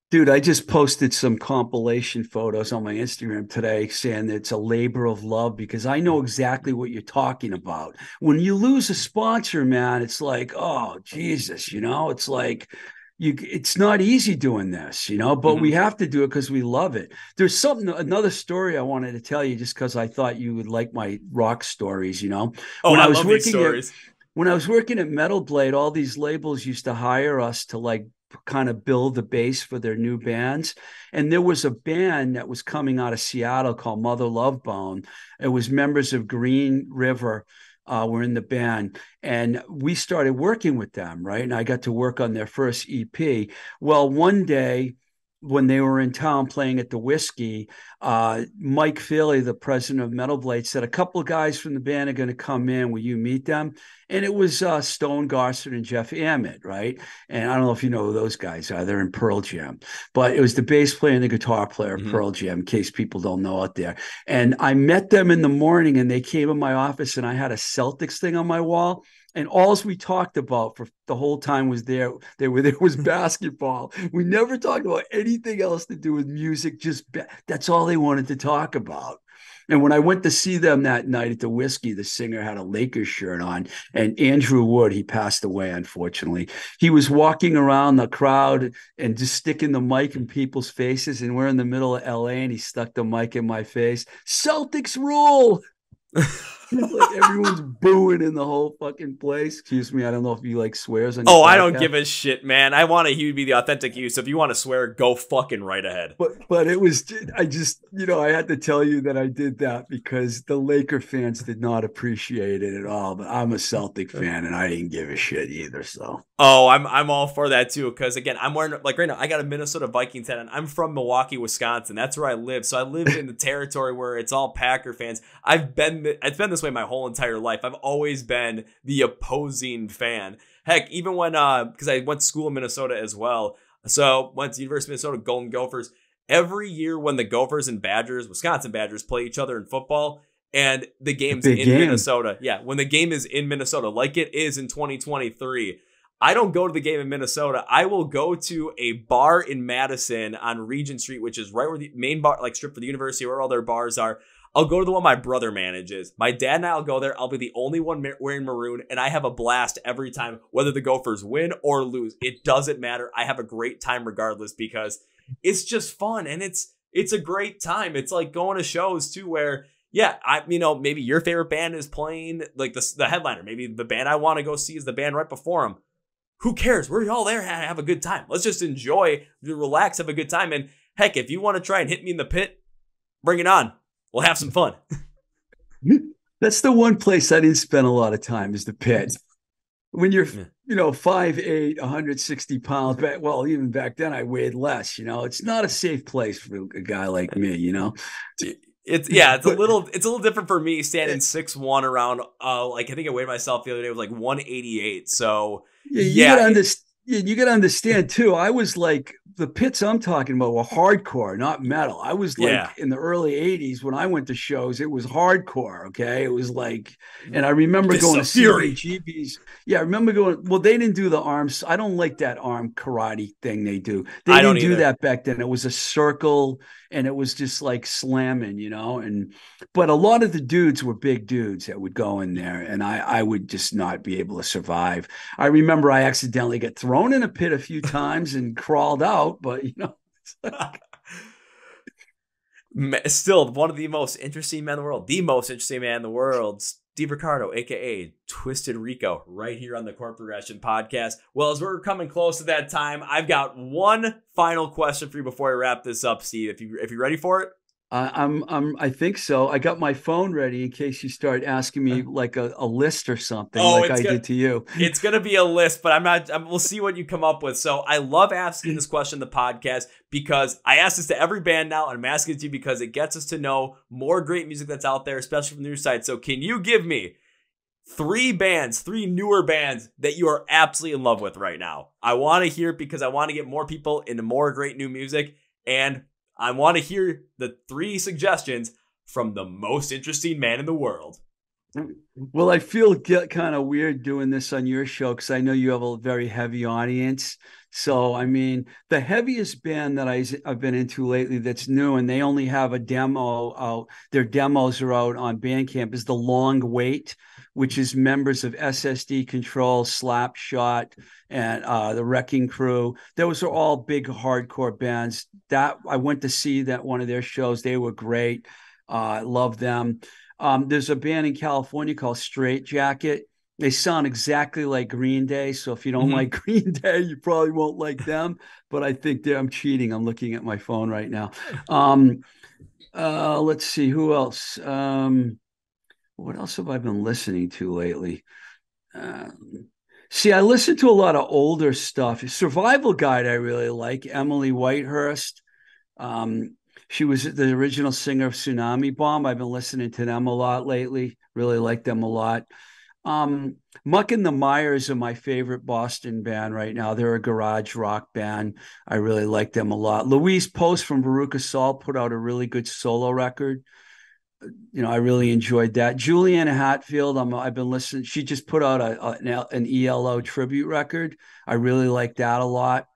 Dude, I just posted some compilation photos on my Instagram today saying that it's a labor of love because I know exactly what you're talking about. When you lose a sponsor, man, it's like, oh, Jesus, you know, it's like it's not easy doing this, but we have to do it because we love it. There's another story I wanted to tell you just because I thought you would like my rock stories, Oh, when I I was love these working at stories. when I was working at Metal Blade, all these labels used to hire us to like kind of build the base for their new bands. And there was a band that was coming out of Seattle called Mother Love Bone. It was members of Green River were in the band, and we started working with them, right? And I got to work on their first EP. Well, one day when they were in town playing at the Whiskey, Mike Feely, the president of Metal Blade, said, a couple of guys from the band are going to come in. Will you meet them? And it was Stone Gossard and Jeff Ament, right? And I don't know if you know who those guys are. They're in Pearl Jam. But it was the bass player and the guitar player of Pearl Jam, in case people don't know out there. And I met them in the morning, and they came in my office, and I had a Celtics thing on my wall. And all we talked about for the whole time was there was basketball. We never talked about anything else to do with music. That's all they wanted to talk about. And when I went to see them that night at the Whiskey, the singer had a Lakers shirt on, and Andrew Wood, he passed away, unfortunately. He was walking around the crowd and just sticking the mic in people's faces. And we're in the middle of LA, and he stuck the mic in my face. Celtics rule. Like everyone's booing in the whole fucking place. Excuse me, I don't know if you like swears on your podcast. I don't give a shit, man. I want he would be the authentic you. So if you want to swear, go fucking right ahead. But it was, I just, I had to tell you that I did that because the Laker fans did not appreciate it at all. But I'm a Celtic fan, and I didn't give a shit either. So I'm all for that too. Because again, I'm wearing, like, right now, I got a Minnesota Vikings hat, and I'm from Milwaukee, Wisconsin. That's where I live. So I live in the territory where it's all Packer fans. It's been this way my whole entire life. I've always been the opposing fan. Heck, even when because I went to school in Minnesota as well. So went to University of Minnesota, Golden Gophers. Every year when the Gophers and Badgers, Wisconsin Badgers, play each other in football, and the game's in Minnesota. Yeah, when the game is in Minnesota, like it is in 2023, I don't go to the game in Minnesota. I will go to a bar in Madison on Regent Street, which is right where the main bar, like strip for the university, where all their bars are. I'll go to the one my brother manages. My dad and I will go there. I'll be the only one wearing maroon, and I have a blast every time, whether the Gophers win or lose. It doesn't matter. I have a great time regardless because it's just fun, and it's a great time. It's like going to shows too where, yeah, maybe your favorite band is playing, like the headliner. Maybe the band I want to go see is the band right before them. Who cares? We're all there to have a good time. Let's just enjoy, relax, have a good time. And heck, if you want to try and hit me in the pit, bring it on. We'll have some fun. That's the one place I didn't spend a lot of time is the pit. When you're, 5'8", 160 pounds, even back then I weighed less, it's not a safe place for a guy like me, It's a little different for me standing 6'1" around, like I think I weighed myself the other day was like 188. So you gotta understand too. I was like, the pits I'm talking about were hardcore, not metal. I was like in the early 80s when I went to shows, it was hardcore. Okay. It was like, and I remember going to CBGBs. Yeah. I remember going, well, they didn't do the arms. I don't like that arm karate thing they do. They didn't do that back then. It was a circle and it was just like slamming, but a lot of the dudes were big dudes that would go in there, and I would just not be able to survive. I remember I accidentally got thrown in a pit a few times and crawled out, but it's like... Still one of the most interesting men in the world, Steve Rico, aka Twisted Rico, right here on the Chord Progression Podcast. Well, as we're coming close to that time, I've got one final question for you before I wrap this up, Steve. If you're ready for it. I think so. I got my phone ready in case you start asking me like a list or something like I did to you. It's going to be a list, but we'll see what you come up with. So I love asking this question in the podcast because I ask this to every band now, and I'm asking it to you because it gets us to know more great music that's out there, especially from the new side. So can you give me three newer bands that you are absolutely in love with right now? I want to hear it because I want to get more people into more great new music, and I want to hear the three suggestions from the most interesting man in the world. Well, I feel kind of weird doing this on your show because I know you have a very heavy audience. So, I mean, the heaviest band that I've been into lately that's new, and they only have a demo out, their demos are out on Bandcamp, is The Long Wait, which is members of SSD Control, Slapshot, and the Wrecking Crew. Those are all big hardcore bands. That I went to see that one of their shows. They were great. I love them. There's a band in California called Straight Jacket. They sound exactly like Green Day. So if you don't like Green Day, you probably won't like them. But I think I'm cheating. I'm looking at my phone right now. Let's see who else. What else have I been listening to lately? See, I listen to a lot of older stuff. Survival Guide, I really like. Emily Whitehurst. She was the original singer of Tsunami Bomb. I've been listening to them a lot lately. Really like them a lot. Muck and the Myers are my favorite Boston band right now. They're a garage rock band. I really like them a lot. Louise Post from Veruca Salt put out a really good solo record. I really enjoyed that. Juliana Hatfield, I've been listening. She just put out an ELO tribute record. I really like that a lot.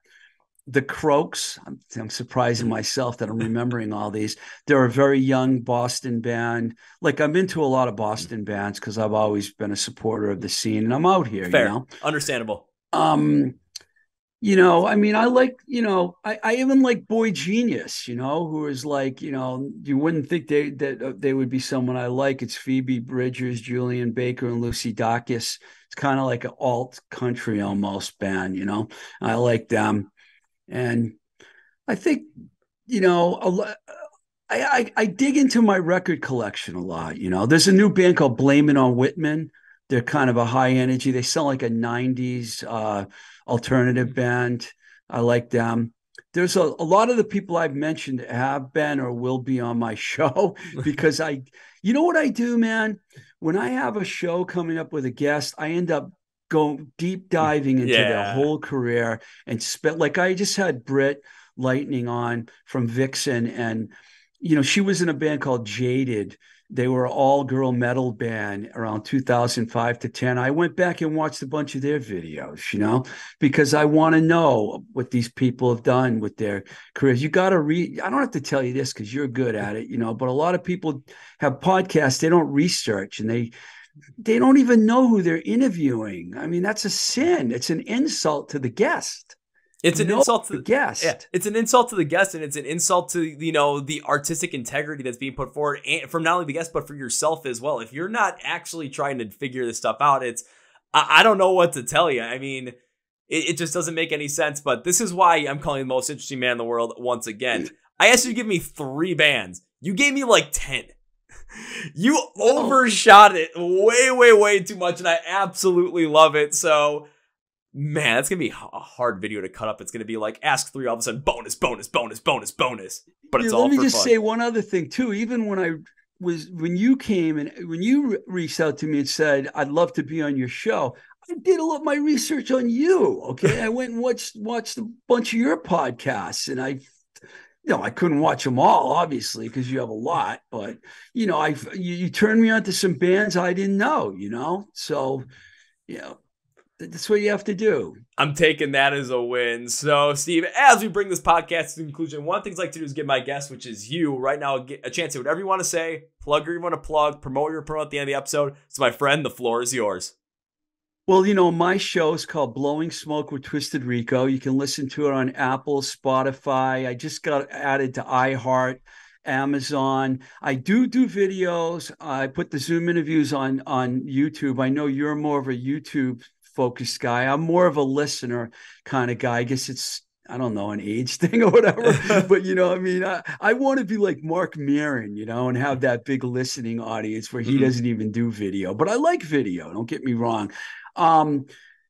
The Croaks, I'm surprising myself that I'm remembering all these. They're a very young Boston band. Like, I'm into a lot of Boston bands because I've always been a supporter of the scene, and I'm out here. Fair. Understandable. I mean, I like, I even like Boy Genius, who is like, you wouldn't think they would be someone I like. It's Phoebe Bridgers, Julian Baker, and Lucy Dacus. It's kind of like an alt country almost band, I like them. And I think, I dig into my record collection a lot. There's a new band called Blame It on Whitman. They're kind of a high energy. They sound like a 90s alternative band. I like them. There's a lot of the people I've mentioned have been or will be on my show because you know what I do, man? When I have a show coming up with a guest, I end up going deep diving into their whole career and like I just had Britt Lightning on from Vixen, and she was in a band called Jaded. They were an all-girl metal band around 2005 to 10. I went back and watched a bunch of their videos, because I want to know what these people have done with their careers. You got to read. I don't have to tell you this because you're good at it, but a lot of people have podcasts. They don't research, and they don't even know who they're interviewing. I mean, that's a sin. It's an insult to the guest. It's an insult to the guest. Yeah, it's an insult to the guest, and it's an insult to the artistic integrity that's being put forward, and from not only the guest but for yourself as well. If you're not actually trying to figure this stuff out, I don't know what to tell you. I mean, it just doesn't make any sense. But this is why I'm calling the most interesting man in the world once again. I asked you to give me 3 bands. You gave me like 10. You overshot it way, way, way too much, and I absolutely love it. So, man, that's going to be a hard video to cut up. It's going to be like Ask 3, all of a sudden, bonus, bonus, bonus, bonus, bonus. But it's all for fun. Let me just say one other thing, too. Even when you came and when you reached out to me and said, I'd love to be on your show, I did a lot of my research on you, okay? I went and watched a bunch of your podcasts, and I couldn't watch them all, obviously, because you have a lot. But you turned me on to some bands I didn't know. So, that's what you have to do. I'm taking that as a win. So, Steve, as we bring this podcast to conclusion, one of the things I like to do is give my guest, which is you, right now, a chance to say whatever you want to say, plug or you want to plug, promote or promote at the end of the episode. So, my friend, the floor is yours. Well, my show is called Blowing Smoke with Twisted Rico. You can listen to it on Apple, Spotify. I just got added to iHeart, Amazon. I do videos. I put the Zoom interviews on YouTube. I know you're more of a YouTube focused guy. I'm more of a listener kind of guy. I guess it's, I don't know, an age thing or whatever. But, I want to be like Mark Maron, and have that big listening audience where he doesn't even do video. But I like video. Don't get me wrong.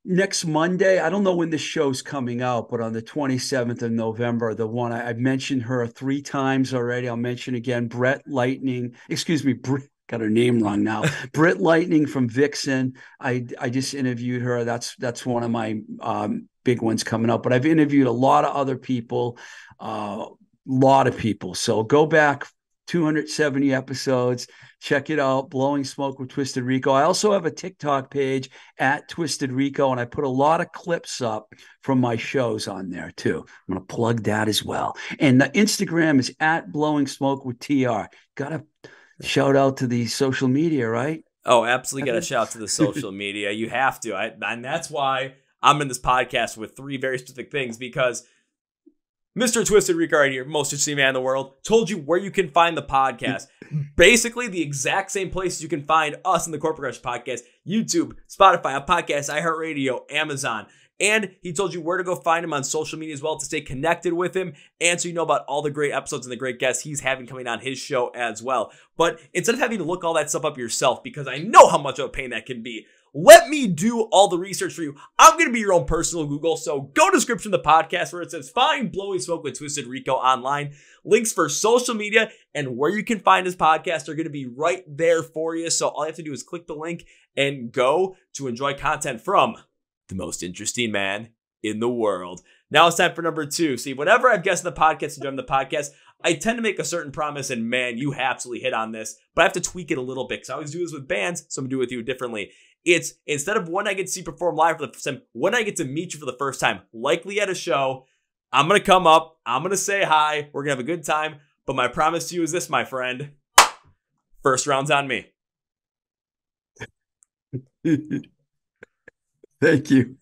Next Monday, I don't know when this show's coming out, but on the 27th of November, the one I've mentioned her 3 times already. I'll mention again, Britt, got her name wrong now. Britt Lightning from Vixen. I just interviewed her. That's one of my big ones coming up. But I've interviewed a lot of other people, So go back 270 episodes. Check it out. Blowing Smoke with Twisted Rico. I also have a TikTok page at Twisted Rico, and I put a lot of clips up from my shows on there too. I'm going to plug that as well. And the Instagram is at Blowing Smoke with TR. Got to shout out to the social media, right? Oh, absolutely got to shout out to the social media. You have to. And that's why I'm in this podcast with 3 very specific things, because Mr. Twisted Rico right here, most interesting man in the world, told you where you can find the podcast. Basically, the exact same places you can find us in the Chord Progression Podcast: YouTube, Spotify, Podcast, iHeartRadio, Amazon. And he told you where to go find him on social media as well to stay connected with him, and so you know about all the great episodes and the great guests he's having coming on his show as well. But instead of having to look all that stuff up yourself, because I know how much of a pain that can be, let me do all the research for you. I'm going to be your own personal Google, so go to the description of the podcast where it says Find Blowing Smoke with Twisted Rico online. Links for social media and where you can find his podcast are going to be right there for you. So all you have to do is click the link and go to enjoy content from the most interesting man in the world. Now it's time for number 2. See, whenever I've guessed in the podcast and done the podcast, I tend to make a certain promise, and man, you absolutely hit on this, but I have to tweak it a little bit because I always do this with bands, so I'm going to do it with you differently. It's instead of when I get to see you perform live for the first time, when I get to meet you for the first time, likely at a show, I'm going to come up, I'm going to say hi, we're going to have a good time, but my promise to you is this, my friend: first round's on me. Thank you.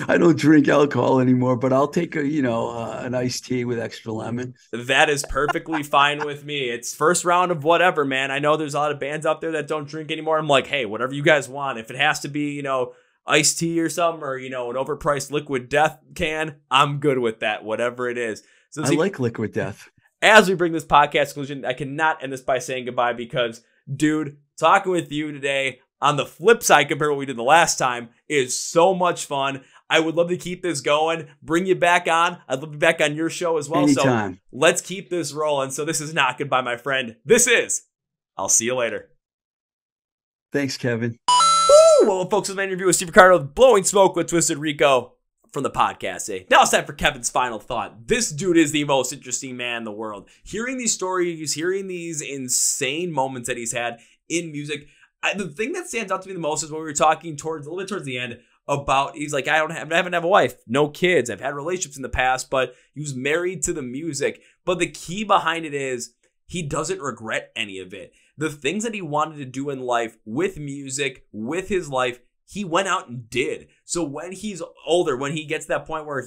I don't drink alcohol anymore, but I'll take an iced tea with extra lemon. That is perfectly fine with me. It's first round of whatever, man. I know there's a lot of bands out there that don't drink anymore. I'm like, hey, whatever you guys want. If it has to be, iced tea or something, or, an overpriced Liquid Death can, I'm good with that, whatever it is. So I like Liquid Death. As we bring this podcast conclusion, I cannot end this by saying goodbye because, dude, talking with you today, on the flip side, compared to what we did the last time, is so much fun. I would love to keep this going, bring you back on. I'd love to be back on your show as well. Anytime. So let's keep this rolling. So this is not goodbye, my friend. This is I'll see you later. Thanks, Kevin. Well, folks, this is my interview with Steve Rico, Blowing Smoke with Twisted Rico from the podcast. Now it's time for Kevin's final thought. This dude is the most interesting man in the world. Hearing these stories, hearing these insane moments that he's had in music, the thing that stands out to me the most is when we were talking a little bit towards the end about, he's like, I haven't have a wife, no kids. I've had relationships in the past, but he was married to the music. But the key behind it is he doesn't regret any of it. The things that he wanted to do in life with music, with his life, he went out and did. So when he's older, when he gets to that point where,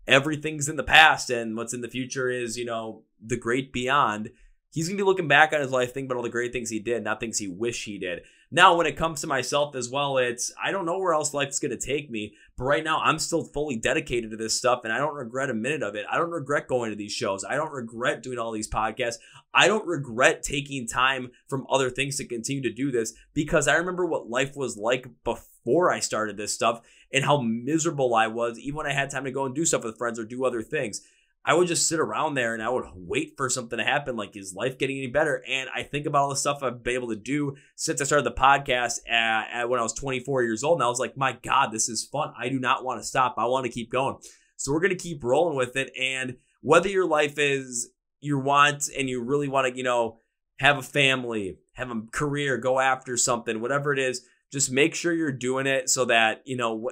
everything's in the past and what's in the future is, the great beyond, he's going to be looking back on his life, thinking about all the great things he did, not things he wish he did. Now, when it comes to myself as well, I don't know where else life's going to take me, but right now I'm still fully dedicated to this stuff, and I don't regret a minute of it. I don't regret going to these shows. I don't regret doing all these podcasts. I don't regret taking time from other things to continue to do this, because I remember what life was like before I started this stuff and how miserable I was, even when I had time to go and do stuff with friends or do other things. I would just sit around there and I would wait for something to happen. Like, is life getting any better? And I think about all the stuff I've been able to do since I started the podcast when I was 24 years old. And I was like, my God, this is fun. I do not want to stop. I want to keep going. So we're going to keep rolling with it. And whether your life is you want and you really want to, have a family, have a career, go after something, whatever it is, just make sure you're doing it so that,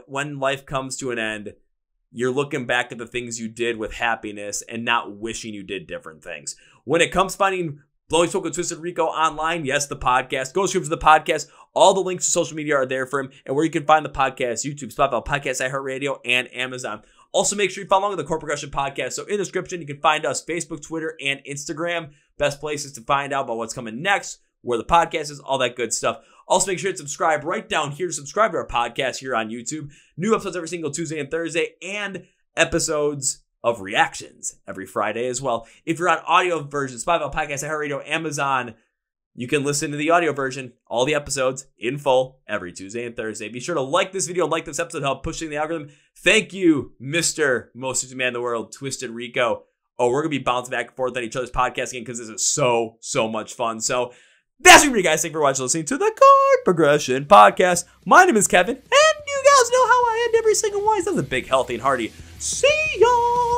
when life comes to an end, you're looking back at the things you did with happiness and not wishing you did different things. When it comes to finding Blowing Smoke with Twisted Rico online, yes, the podcast. Go to the podcast. All the links to social media are there for him. And where you can find the podcast: YouTube, Spotify, Podcast, iHeartRadio, and Amazon. Also, make sure you follow the Chord Progression Podcast. So in the description, you can find us Facebook, Twitter, and Instagram. Best places to find out about what's coming next, where the podcast is, all that good stuff. Also, make sure to subscribe right down here to subscribe to our podcast here on YouTube. New episodes every single Tuesday and Thursday, and episodes of reactions every Friday as well. If you're on audio version, Spotify, Podcast, iHeartRadio, Amazon, you can listen to the audio version, all the episodes in full every Tuesday and Thursday. Be sure to like this video and like this episode to help pushing the algorithm. Thank you, Mr. Most Interesting Man in the World, Twisted Rico. Oh, we're going to be bouncing back and forth on each other's podcast again because this is so much fun. So that's what you guys think for watching, listening to the Chord Progression Podcast. My name is Kevin, and you guys know how I end every single one. That's a big, healthy, and hearty. See ya!